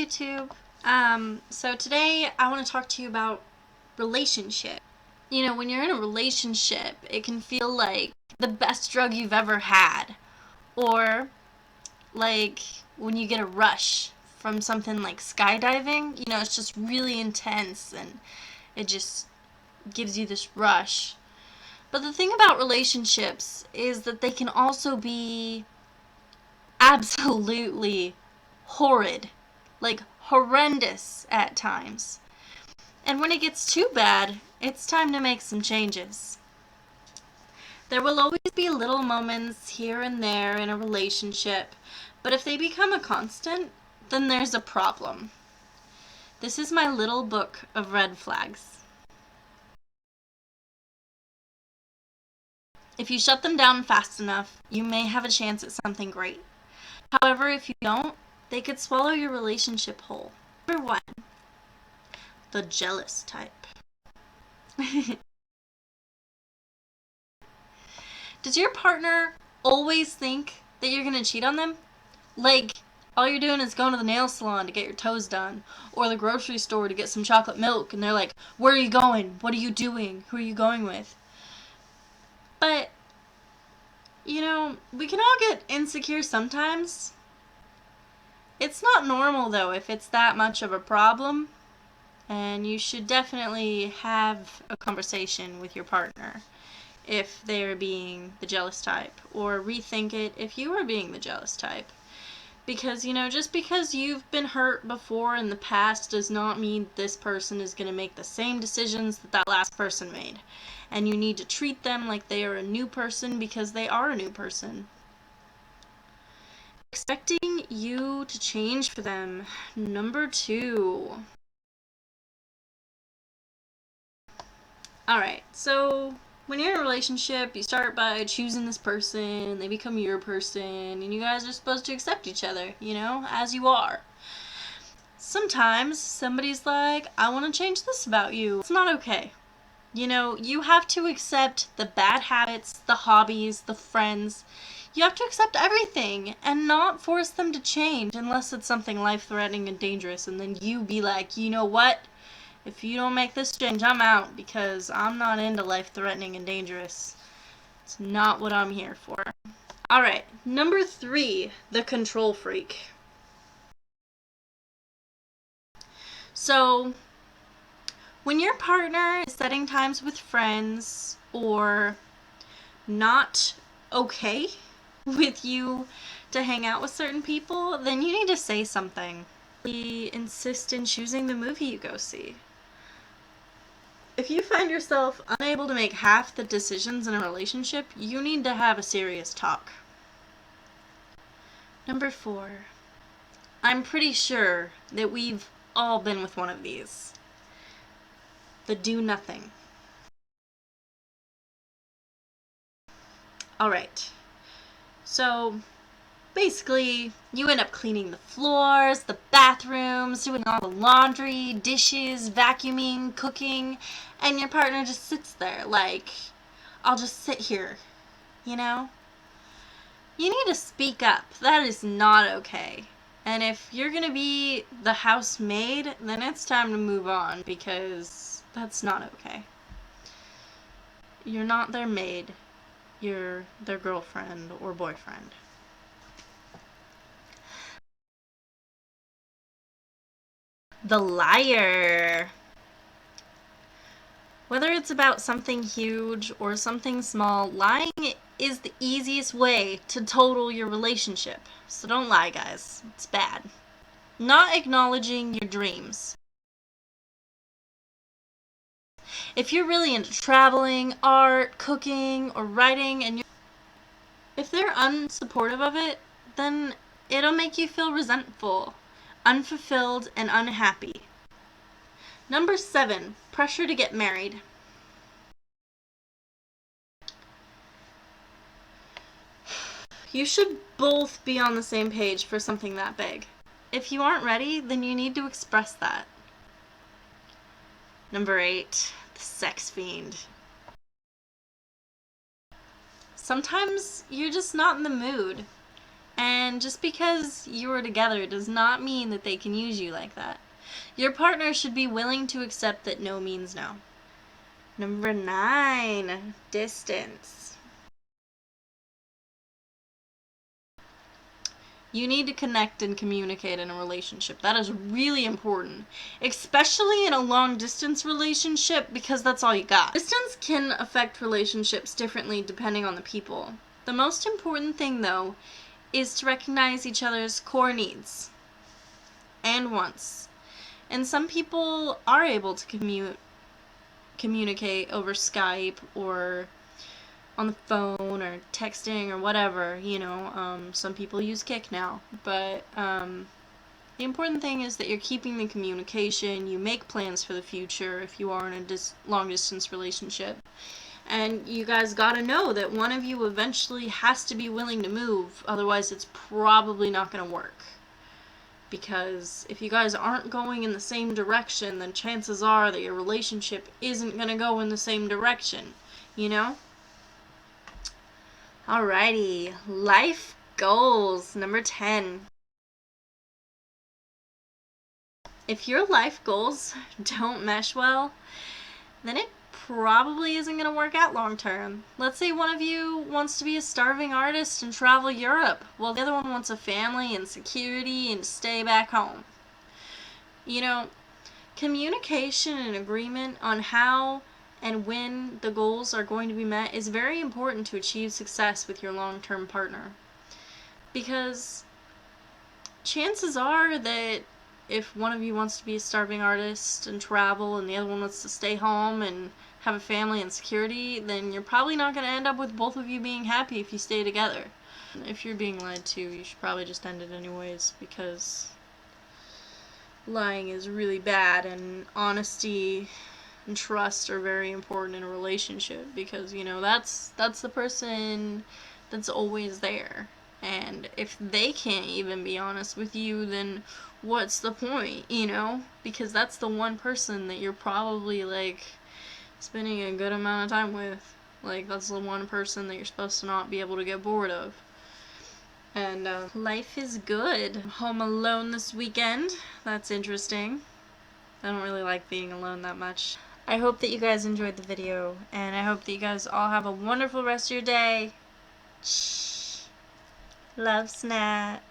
YouTube. So today I want to talk to you about relationship. You know, when you're in a relationship, it can feel like the best drug you've ever had. Or like when you get a rush from something like skydiving, you know, it's just really intense and it just gives you this rush. But the thing about relationships is that they can also be absolutely horrid, like horrendous at times. And when it gets too bad, it's time to make some changes. There will always be little moments here and there in a relationship, but if they become a constant, then there's a problem. This is my little book of red flags. If you shut them down fast enough, you may have a chance at something great. However, if you don't, they could swallow your relationship whole. Number 1, the jealous type. Does your partner always think that you're going to cheat on them? Like, all you're doing is going to the nail salon to get your toes done, or the grocery store to get some chocolate milk, and they're like, where are you going? What are you doing? Who are you going with? But, you know, we can all get insecure sometimes. It's not normal, though, if it's that much of a problem, and you should definitely have a conversation with your partner if they're being the jealous type, or rethink it if you are being the jealous type. Because, you know, just because you've been hurt before in the past does not mean this person is going to make the same decisions that that last person made. And you need to treat them like they are a new person because they are a new person. Expecting you to change for them. Number 2. Alright, so when you're in a relationship, you start by choosing this person, they become your person, and you guys are supposed to accept each other, you know, as you are. Sometimes somebody's like, I want to change this about you. It's not okay. You know, you have to accept the bad habits, the hobbies, the friends. You have to accept everything and not force them to change unless it's something life-threatening and dangerous, and then you be like, you know what? If you don't make this change, I'm out because I'm not into life-threatening and dangerous. It's not what I'm here for. Alright, number 3, the control freak. So, when your partner is setting times with friends or not okay with you to hang out with certain people, then you need to say something. We insist in choosing the movie you go see. If you find yourself unable to make half the decisions in a relationship, you need to have a serious talk. Number 4. I'm pretty sure that we've all been with one of these. The do nothing. Alright. So, basically, you end up cleaning the floors, the bathrooms, doing all the laundry, dishes, vacuuming, cooking, and your partner just sits there like, I'll just sit here, you know? You need to speak up. That is not okay. And if you're gonna be the housemaid, then it's time to move on because that's not okay. You're not their maid. You're their girlfriend or boyfriend. The liar. Whether it's about something huge or something small, lying is the easiest way to total your relationship. So don't lie, guys. It's bad. Not acknowledging your dreams. If you're really into traveling, art, cooking, or writing, and if they're unsupportive of it, then it'll make you feel resentful, unfulfilled, and unhappy. Number 7, pressure to get married. You should both be on the same page for something that big. If you aren't ready, then you need to express that. Number 8, the sex fiend. Sometimes you're just not in the mood. And just because you are together does not mean that they can use you like that. Your partner should be willing to accept that no means no. Number 9, distance. You need to connect and communicate in a relationship. That is really important, especially in a long distance relationship, because that's all you got. Distance can affect relationships differently depending on the people. The most important thing, though, is to recognize each other's core needs and wants. And some people are able to communicate over Skype or on the phone or texting or whatever, some people use Kik now, but the important thing is that you're keeping the communication, you make plans for the future if you are in a long distance relationship, and you guys gotta know that one of you eventually has to be willing to move, otherwise it's probably not gonna work. Because if you guys aren't going in the same direction, then chances are that your relationship isn't gonna go in the same direction, Alrighty, life goals, number 10. If your life goals don't mesh well, then it probably isn't going to work out long term. Let's say one of you wants to be a starving artist and travel Europe, while the other one wants a family and security and to stay back home. Communication and agreement on how and when the goals are going to be met is very important to achieve success with your long-term partner. Because chances are that if one of you wants to be a starving artist and travel and the other one wants to stay home and have a family and security, then you're probably not going to end up with both of you being happy if you stay together. If you're being lied to, you should probably just end it anyways, because lying is really bad, and honesty and trust are very important in a relationship, because that's the person that's always there, and if they can't even be honest with you, then what's the point, because that's the one person that you're probably spending a good amount of time with. That's the one person that you're supposed to not be able to get bored of. And life is good. I'm home alone this weekend. That's interesting. I don't really like being alone that much. I hope that you guys enjoyed the video, and I hope that you guys all have a wonderful rest of your day. Love, Snap.